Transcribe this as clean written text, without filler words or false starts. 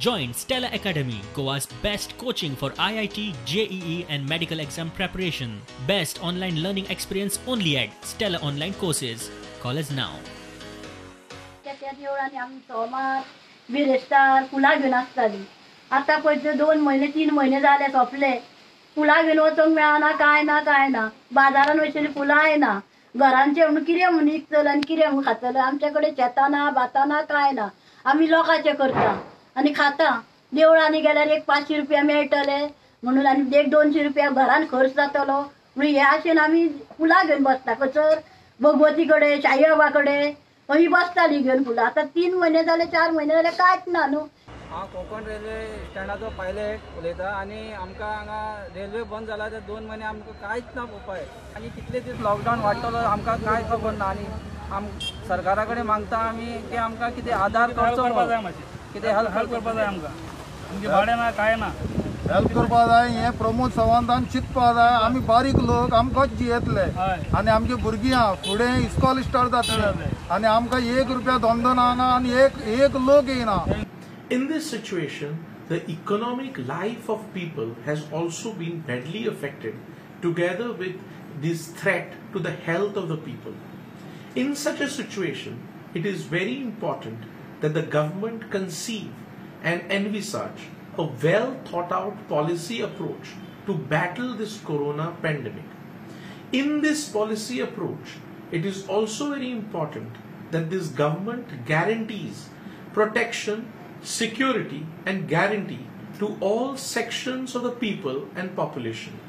Join Stella Academy, Goa's best coaching for IIT, JEE and medical exam preparation. Best online learning experience only at Stella Online Courses. Call us now. बिरेस्तार फुलां घेवन आसताली. आतां पळय 2 महिने 3 महिने जाले सोंपले. फुलां घेवन वचोंक मेळना, काय ना. बाजारान वयतली फुलां येना. घरांचे म्हूण कितें म्हूण विकतले आनी कितें म्हूण खातले. आमचे कडेन शेतां ना, भातां ना, काय ना. आमी लोकांचें करता आनी खाता. देवळांनी गेल्यार एक 500 रुपया मेळटले म्हणून आनी 100-200 रुपया घरान खर्च जातलो म्हणून हे आशेन आमी फुलां घेवन बसता. खंयसर भगवती कडेन, शाई बाबा कडेन अशी बसताली घेवन फुलां. आतां 3 महिने जाले, 4 महिने जाले कांयच ना न्हू. हांव कोंकण रेल्वे स्टँडाचो पायलट उलयता आनी आमकां हांगा रेल्वे बंद जाला ते 2 महिने आमकां कांयच ना पळय. आनी कितले दीस लॉकडावन वाडटलो आमकां कांय खबर ना. आनी सरकारा कडेन मागता आमी की आमकां कितें आधार करचो कितें हेल्प करपा जाय आमकां. आमगे भाडें ना काय ना. हेल्प करपा जाय. हे प्रमोद सावंतान चिंतपा जाय. आमी बारीक लोक आमकांच जियेतले आनी आमगे भुरगीं फुडें इस्कॉल स्टार्ट जातले आनी आमकां 1 रुपया धंदो ना आनी एक लोक येना. In this situation, the economic life of people has also been badly affected together with this threat to the health of the people. In such a situation, it is very important that the government conceive and envisage a well thought out policy approach to battle this corona pandemic. In this policy approach, it is also very important that this government guarantees protection, security and guarantee to all sections of the people and population.